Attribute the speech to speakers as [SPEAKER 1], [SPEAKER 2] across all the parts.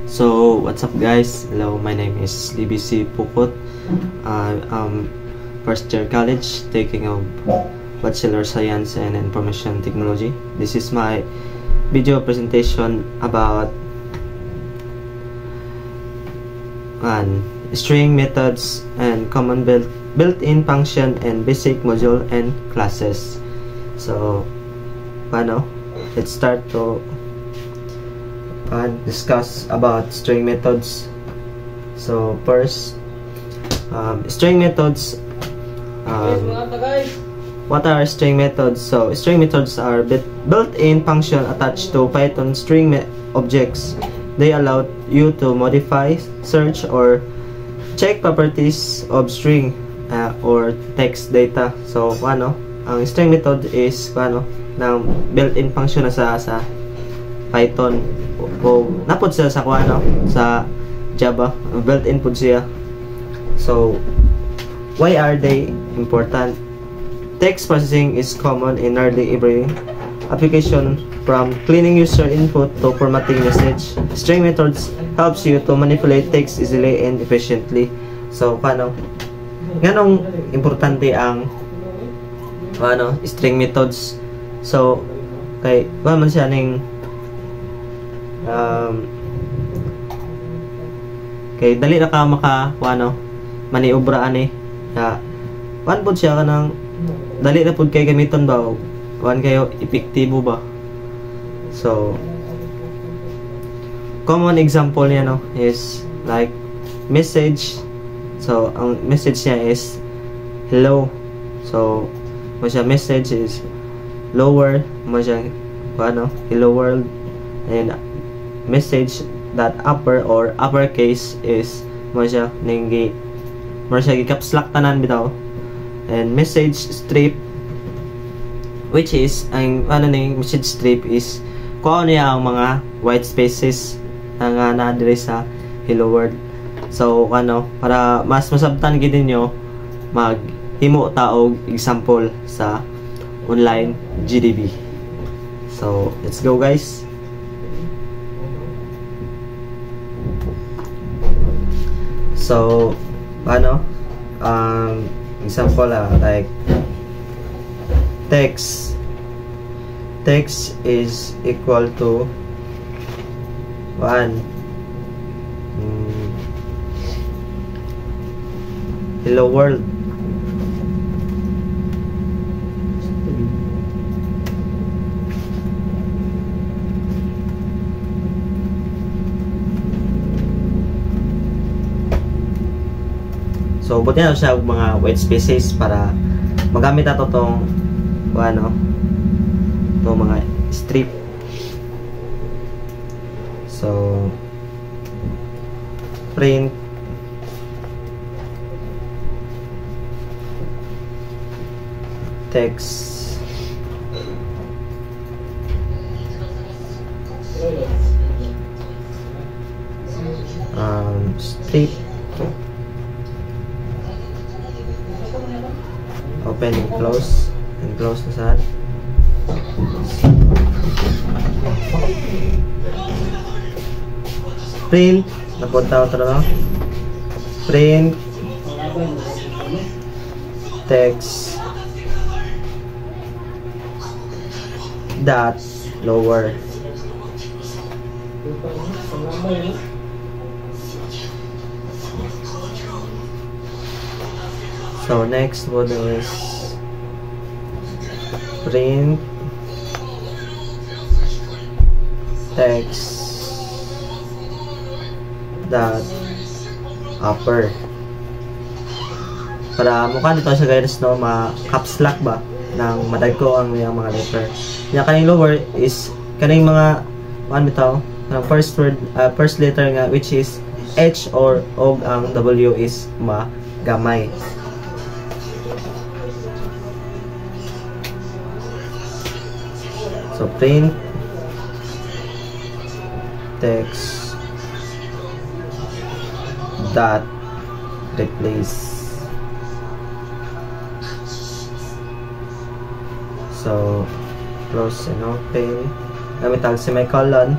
[SPEAKER 1] So, what's up guys? Hello, my name is DBC Pukot. I'm first year college taking a Bachelor Science and Information Technology. This is my video presentation about string methods and common built-in function and basic module and classes. So, let's start to discuss about string methods. So first, string methods. What are string methods? So string methods are built-in function attached to Python string objects. They allow you to modify, search, or check properties of string or text data. So ang string method is ng built-in function na sa Python. O napod sila sa sa Java, built-in po siya. So why are they important? Text processing is common in nearly every application, from cleaning user input to formatting message. String methods helps you to manipulate text easily and efficiently. So nganong importante ang string methods? So kay man siya ning kay dali na ka maniobra ani pud siya kanang dali na pud kay gamiton ba kayo epektibo ba. So common example niya is like message. So ang message niya is hello. So mo siya message is lower mo siya hello world, and message that upper or uppercase is mo siya caps lock tanan bitaw. And message strip, which is ang message strip is kuha niya ang mga white spaces nga na dire sa hello world. So para mas masabtan gid ninyo maghimo ta og example sa online GDB. So let's go guys. So example like text is equal to 1 hello world. So buti na siya mga white spaces para magamit nato tong mga strip. So print text strip open and close na sa print napunta ko print text dot lower. So next one is print text dot upper. Para mukha dito siya guys caps lock ba nang madagko ang mga letter. Yung kaning lower is kaning mga bitaw first word first letter nga, which is H or ang W is gamay. So print text dot replace. So close and open gamit ang semicolon.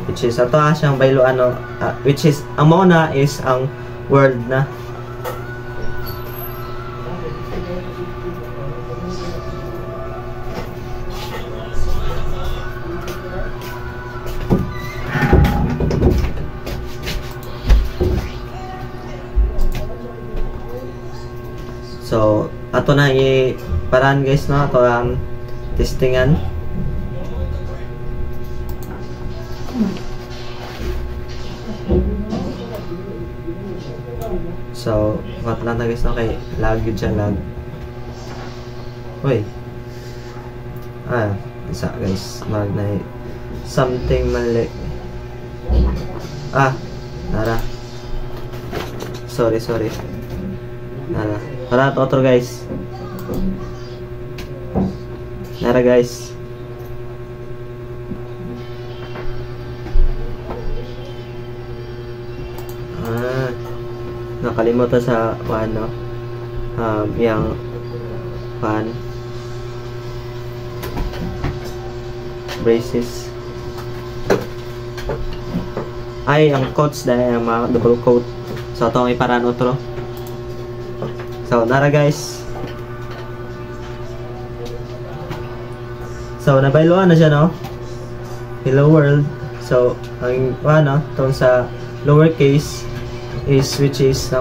[SPEAKER 1] which is ato siyang bayloan no, which is ang muna is ang world na. So ato na i-paran guys no, ato ang testingan. So what lang na guys no, kay lag yun siya, lag. Uy, isa guys, mag na something mali. Nara, sorry nara, para otro guys, nara guys. Nakalimutan sa ano, yung braces ay ang coats dahil yung mga double coat. So ito ang iparan otro. So nara guys, so nabayloan na siya no, hello world. So ang ano tong sa lowercase is which is na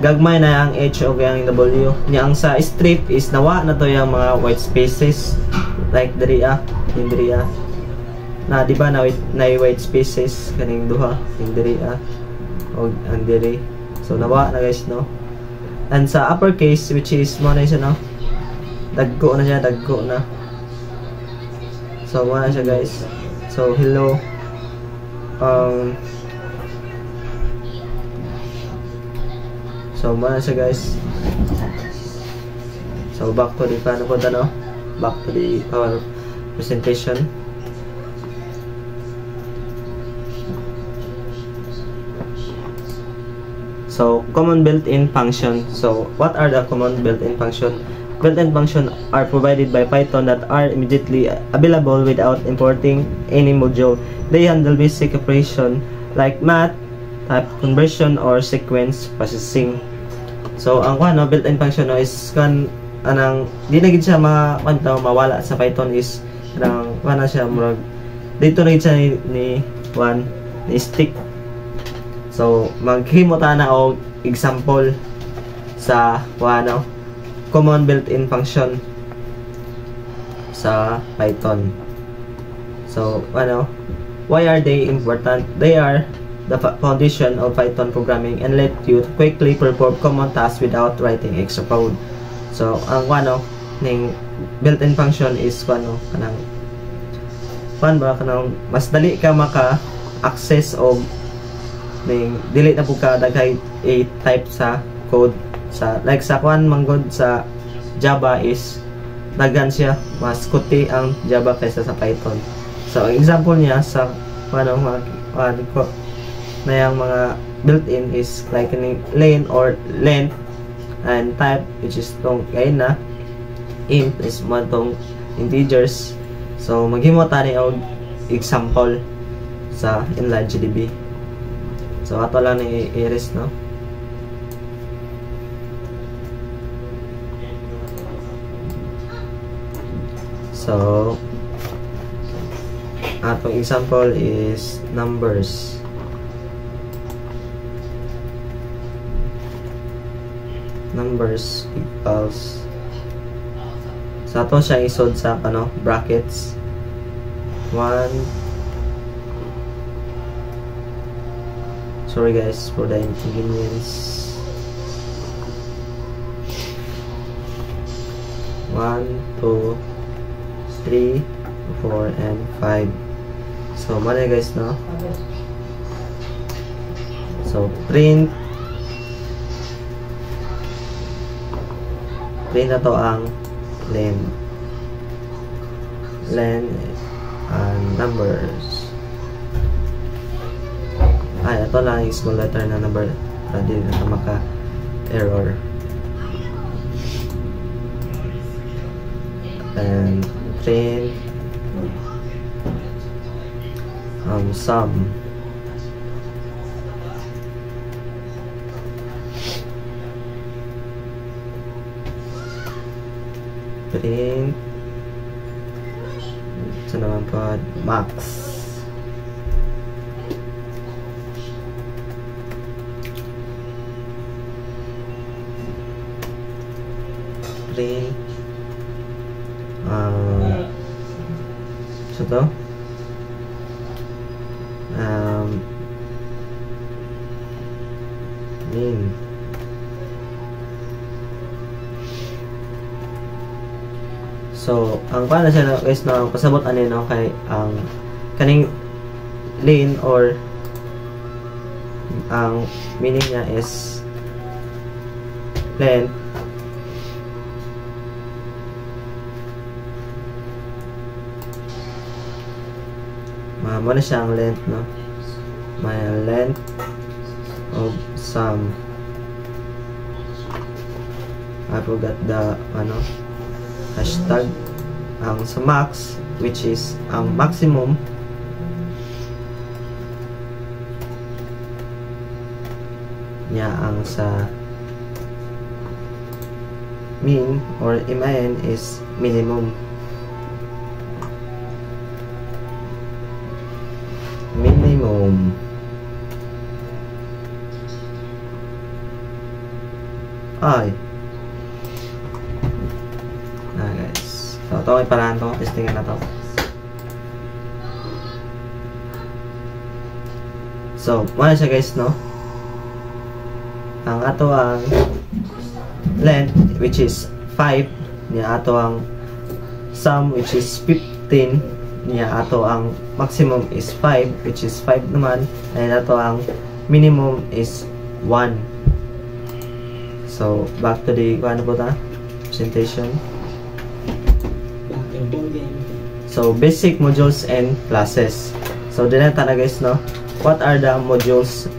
[SPEAKER 1] gagmay na ang H o ang W niya. Ang sa strip is nawa na to yung mga white spaces like diri yung diri na di ba na white spaces kaning duha yung diri o ang diri. So nawa na guys no. And sa uppercase which is mo na siya no, dagko na siya, dagko na. So mo na siya guys. So hello, so muna siya guys. So back to the paano po no? Back to the our presentation. So common built-in function. So what are the common built-in function? Built-in function are provided by Python that are immediately available without importing any module. They handle basic operation like math, type conversion, or sequence processing. So ang built-in function no, is anang di na gid siya mawala sa Python is nang siya murag dito na gid siya ni stick. So maghimo ta na og example sa common built-in function sa Python. So why are they important? They are the foundation of Python programming and let you quickly perform common tasks without writing extra code. So ang ning built-in function is kanang mas dali ka maka-access og ning dili na pud ka daghay type sa code sa like sa manggod sa Java is daghan siya, mas kuti ang Java kaysa sa Python. So ang example niya sa na yung mga built-in is like len or length, and type which is tong kain na int is man tong integers. So maghimo tani og example sa InlineGDB. So ato lang ni iris no. So atong example is numbers. Numbers equals, sa ato siya isod sa brackets 1. Sorry guys for the inconvenience. 1, 2, 3, 4, and 5. So mana guys no. So print na to ang len and numbers. Ito lang yung small letter na number para di na maka error. And print sum. Print. Ito naman po, max. Print. So to. Min. So, ang paano siya guys na pasabot ano no kay ang kaning lane or ang meaning niya is length mo na siya ang length no, may length of sum. I forgot the ano hashtag ang sa max, which is ang maximum niya ang sa min or min is minimum. Ay guys, so ito ay parahan to, testingan na to. So muna siya guys no, ang ato ang length which is 5 niya, ato ang sum which is 15 niya, ato ang maximum is 5 which is 5 naman, and ato ang minimum is 1. So back to the ano po ta presentation. So basic modules and classes. So din na guys no, what are the modules?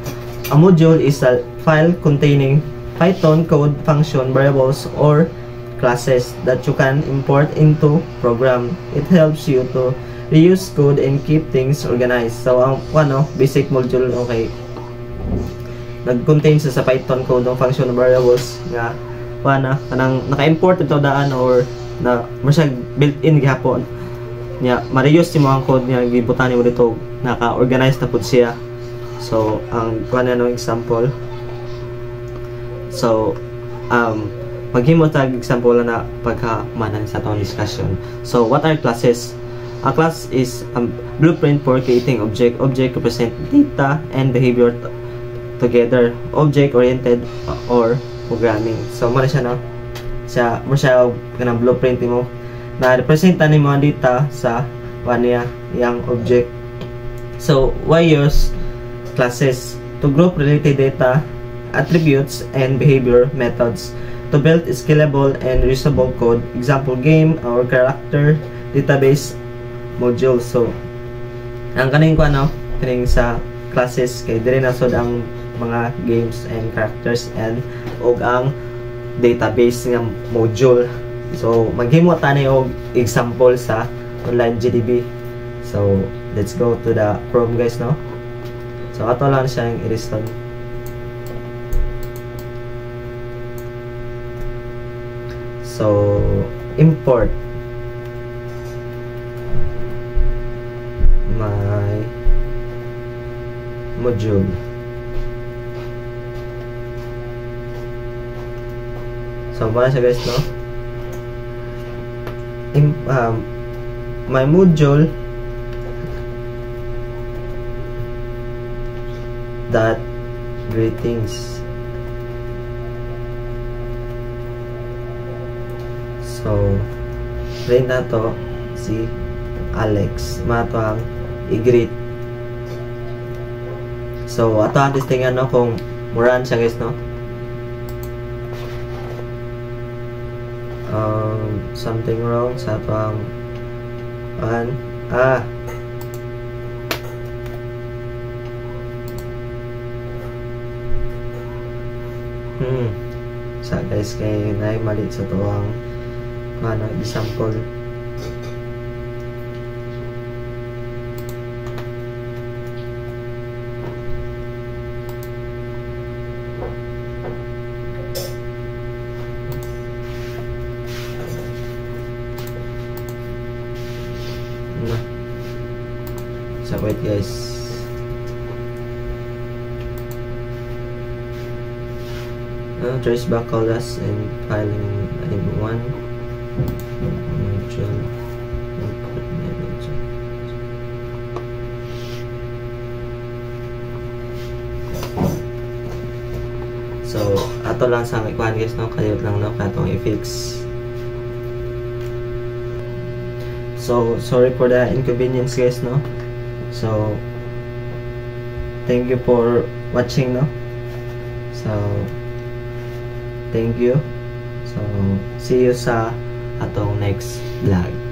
[SPEAKER 1] A module is a file containing Python code, function, variables, or classes that you can import into program. It helps you to reuse code and keep things organized. So ang ano, basic module, okay, nag-contain sa Python code ng function variables nga kanang naka-import ito daan or na masya built-in gihapon nya, ma-reuse mo ang code niya, gibutan mo dito, naka-organize na pud siya. So ang no example, so maghimo tag example na pagkamanan sa atong discussion. So what are classes? A class is a blueprint for creating object. Object represent data and behavior together, object-oriented or programming. So mo na siya no, siya mo siya kanang blueprint mo na representa ni mga data sa niya yang object. So why use classes? To group related data, attributes, and behavior methods, to build scalable and reusable code. Example, game or character database module. So ang kaning ko ano, kaning sa classes kay dire na sod ang mga games and characters and og ang database nga module. So maghimo tani og example sa online GDB. So let's go to the Chrome guys no. So ato lang siya yung i-install. So import my module. So muna siya guys no, my module dot greetings. So print na to si Alex, mato ang i-greet. So ato ang testingan no kung muran siya guys no. Something wrong sa ato ang sa guys kay naay mali sa to ang example. So wait guys. Trace back colas and filing in one mutual input manager. So ato lang sa ikuan guys no, kayo lang no katong i-fix. So sorry for the inconvenience guys no. So thank you for watching no. So thank you. So see you sa atong next vlog.